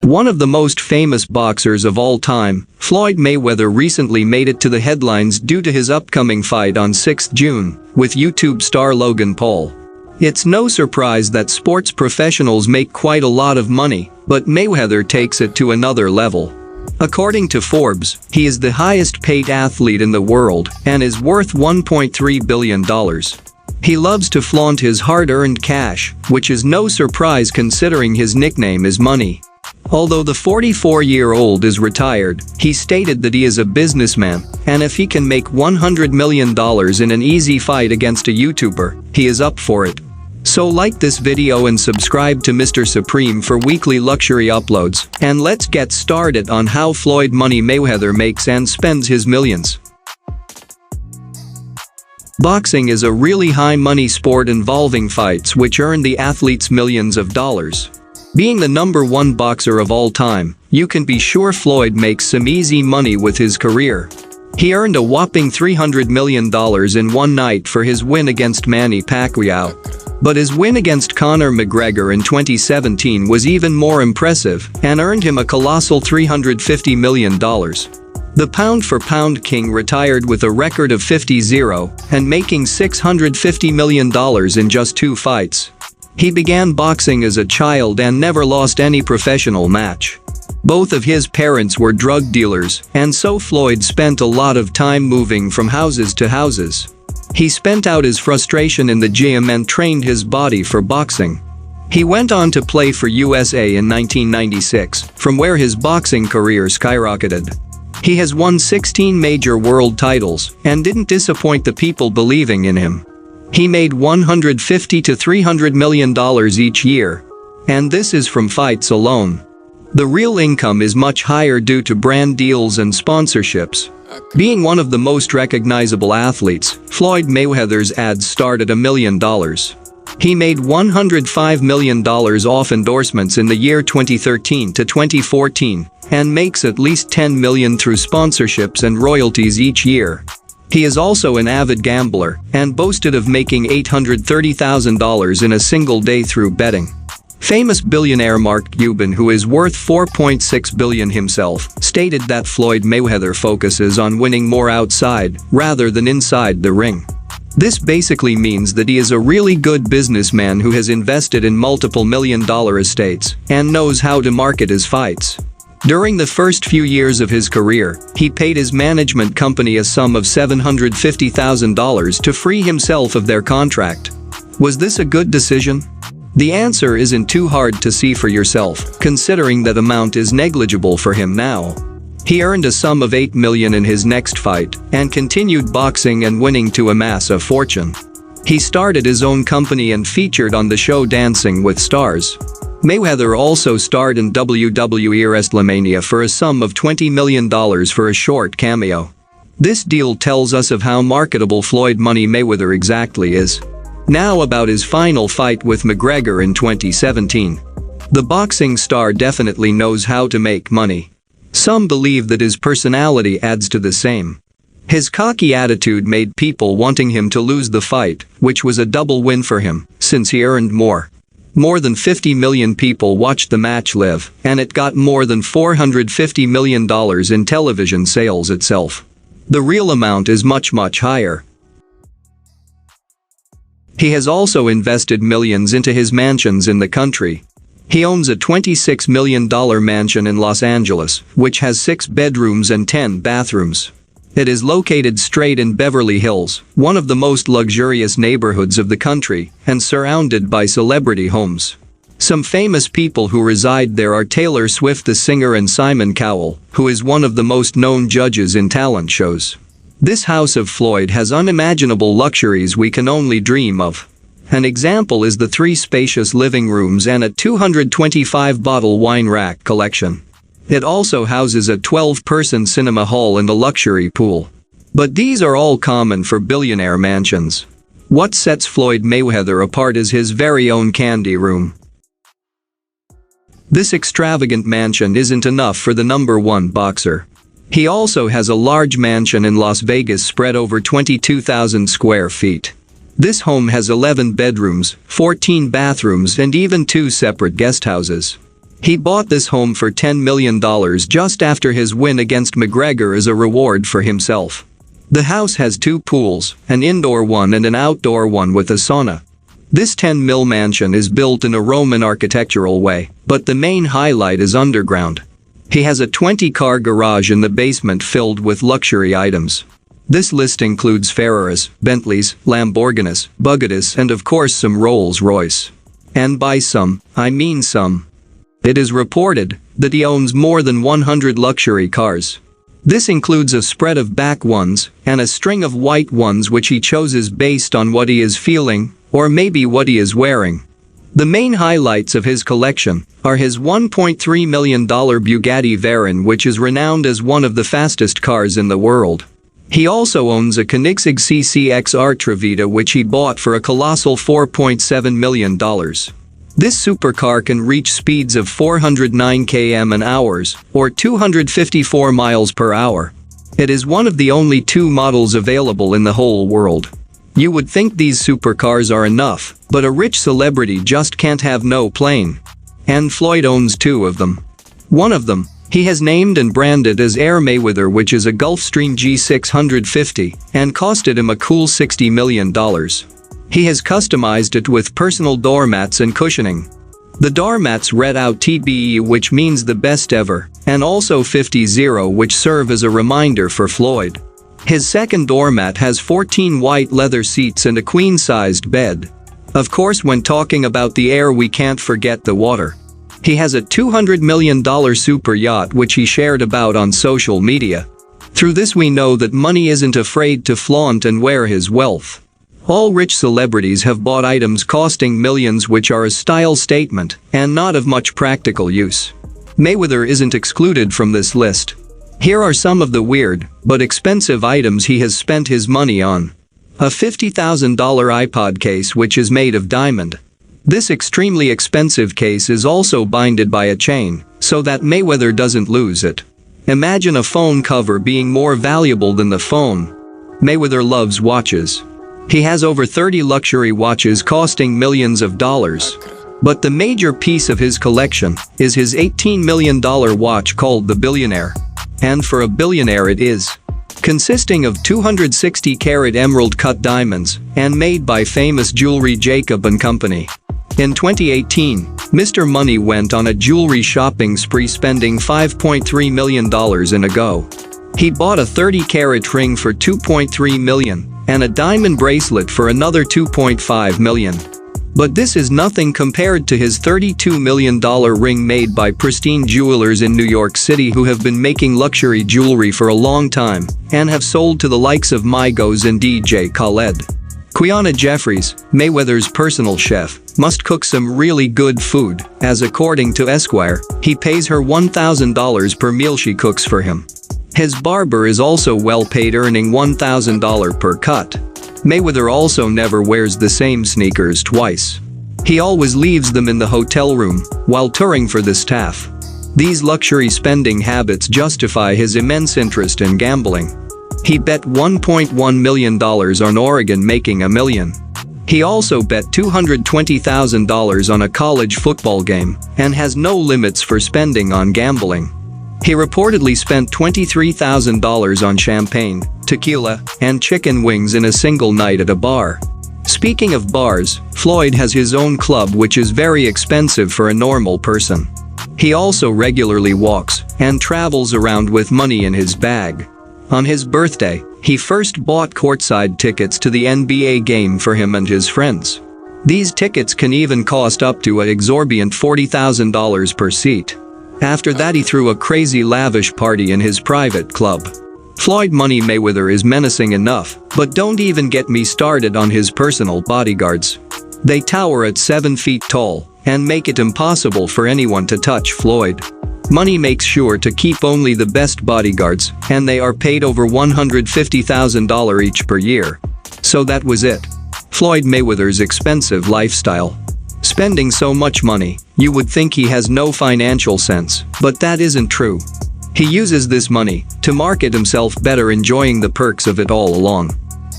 One of the most famous boxers of all time, Floyd Mayweather recently made it to the headlines due to his upcoming fight on 6 June with YouTube star Logan Paul. It's no surprise that sports professionals make quite a lot of money, but Mayweather takes it to another level. According to Forbes, he is the highest-paid athlete in the world and is worth $1.3 billion. He loves to flaunt his hard-earned cash, which is no surprise considering his nickname is Money. Although the 44-year-old is retired, he stated that he is a businessman, and if he can make $100 million in an easy fight against a YouTuber, he is up for it. So like this video and subscribe to Mr. Supreme for weekly luxury uploads, and let's get started on how Floyd Money Mayweather makes and spends his millions. Boxing is a really high-money sport involving fights which earn the athletes millions of dollars. Being the #1 boxer of all time, you can be sure Floyd makes some easy money with his career. He earned a whopping $300 million in one night for his win against Manny Pacquiao. But his win against Conor McGregor in 2017 was even more impressive and earned him a colossal $350 million. The pound-for-pound king retired with a record of 50-0 and making $650 million in just 2 fights. He began boxing as a child and never lost any professional match. Both of his parents were drug dealers, and so Floyd spent a lot of time moving from houses to houses. He spent out his frustration in the gym and trained his body for boxing. He went on to play for USA in 1996, from where his boxing career skyrocketed. He has won 16 major world titles and didn't disappoint the people believing in him. He made $150 to $300 million each year. And this is from fights alone. The real income is much higher due to brand deals and sponsorships. Being one of the most recognizable athletes, Floyd Mayweather's ads start at $1 million. He made $105 million off endorsements in the year 2013 to 2014 and makes at least $10 million through sponsorships and royalties each year. He is also an avid gambler and boasted of making $830,000 in a single day through betting. Famous billionaire Mark Cuban, who is worth $4.6 billion himself, stated that Floyd Mayweather focuses on winning more outside rather than inside the ring. This basically means that he is a really good businessman who has invested in multiple million-dollar estates and knows how to market his fights. During the first few years of his career, he paid his management company a sum of $750,000 to free himself of their contract. Was this a good decision? The answer isn't too hard to see for yourself, considering that amount is negligible for him now. He earned a sum of $8 million in his next fight and continued boxing and winning to amass a fortune. He started his own company and featured on the show Dancing with Stars. Mayweather also starred in WWE WrestleMania for a sum of $20 million for a short cameo. This deal tells us of how marketable Floyd Money Mayweather exactly is. Now about his final fight with McGregor in 2017. The boxing star definitely knows how to make money. Some believe that his personality adds to the same. His cocky attitude made people wanting him to lose the fight, which was a double win for him, since he earned more. More than 50 million people watched the match live, and it got more than $450 million in television sales itself. The real amount is much higher. He has also invested millions into his mansions in the country. He owns a $26 million mansion in Los Angeles, which has 6 bedrooms and 10 bathrooms. It is located straight in Beverly Hills, one of the most luxurious neighborhoods of the country, and surrounded by celebrity homes. Some famous people who reside there are Taylor Swift the singer and Simon Cowell, who is one of the most known judges in talent shows. This house of Floyd has unimaginable luxuries we can only dream of. An example is the 3 spacious living rooms and a 225-bottle wine rack collection. It also houses a 12-person cinema hall and a luxury pool. But these are all common for billionaire mansions. What sets Floyd Mayweather apart is his very own candy room. This extravagant mansion isn't enough for the #1 boxer. He also has a large mansion in Las Vegas spread over 22,000 square feet. This home has 11 bedrooms, 14 bathrooms and even 2 separate guest houses. He bought this home for $10 million just after his win against McGregor as a reward for himself. The house has 2 pools, an indoor one and an outdoor one with a sauna. This 10 mil mansion is built in a Roman architectural way, but the main highlight is underground. He has a 20-car garage in the basement filled with luxury items. This list includes Ferraris, Bentleys, Lamborghinis, Bugattis and of course some Rolls-Royce. And by some, I mean some. It is reported that he owns more than 100 luxury cars. This includes a spread of black ones and a string of white ones which he chooses based on what he is feeling, or maybe what he is wearing. The main highlights of his collection are his $1.3 million Bugatti Veyron, which is renowned as one of the fastest cars in the world. He also owns a Koenigsegg CCXR Trevita which he bought for a colossal $4.7 million. This supercar can reach speeds of 409 km/h or 254 miles per hour. It is one of the only 2 models available in the whole world. You would think these supercars are enough, but a rich celebrity just can't have no plane. And Floyd owns 2 of them. One of them, he has named and branded as Air Mayweather, which is a Gulfstream G650 and costed him a cool $60 million. He has customized it with personal doormats and cushioning. The doormats read out TBE, which means the best ever, and also 50-0, which serve as a reminder for Floyd. His second doormat has 14 white leather seats and a queen-sized bed. Of course, when talking about the air, we can't forget the water. He has a $200 million super yacht which he shared about on social media. Through this we know that money isn't afraid to flaunt and wear his wealth. All rich celebrities have bought items costing millions which are a style statement and not of much practical use. Mayweather isn't excluded from this list. Here are some of the weird but expensive items he has spent his money on. A $50,000 iPod case which is made of diamond. This extremely expensive case is also binded by a chain so that Mayweather doesn't lose it. Imagine a phone cover being more valuable than the phone. Mayweather loves watches. He has over 30 luxury watches costing millions of dollars. But the major piece of his collection is his $18 million watch called the Billionaire. And for a billionaire it is. Consisting of 260-carat emerald-cut diamonds and made by famous jewelry Jacob & Company. In 2018, Mr. Money went on a jewelry shopping spree, spending $5.3 million in a go. He bought a 30-carat ring for $2.3 million and a diamond bracelet for another $2.5 million. But this is nothing compared to his $32 million ring made by Pristine Jewelers in New York City, who have been making luxury jewelry for a long time and have sold to the likes of Migos and DJ Khaled. Quiana Jeffries, Mayweather's personal chef, must cook some really good food, as according to Esquire, he pays her $1,000 per meal she cooks for him. His barber is also well paid, earning $1,000 per cut. Mayweather also never wears the same sneakers twice. He always leaves them in the hotel room while touring for the staff. These luxury spending habits justify his immense interest in gambling. He bet $1.1 million on Oregon making $1 million. He also bet $220,000 on a college football game and has no limits for spending on gambling. He reportedly spent $23,000 on champagne, tequila, and chicken wings in a single night at a bar. Speaking of bars, Floyd has his own club which is very expensive for a normal person. He also regularly walks and travels around with money in his bag. On his birthday, he first bought courtside tickets to the NBA game for him and his friends. These tickets can even cost up to an exorbitant $40,000 per seat. After that, he threw a crazy lavish party in his private club. Floyd Money Mayweather is menacing enough, but don't even get me started on his personal bodyguards. They tower at 7 feet tall and make it impossible for anyone to touch Floyd. Money makes sure to keep only the best bodyguards, and they are paid over $150,000 each per year. So that was it. Floyd Mayweather's expensive lifestyle. Spending so much money, you would think he has no financial sense, but that isn't true. He uses this money to market himself better, enjoying the perks of it all along.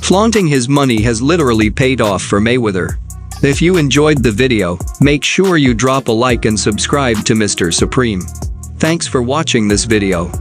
Flaunting his money has literally paid off for Mayweather. If you enjoyed the video, make sure you drop a like and subscribe to Mr. Supreme. Thanks for watching this video.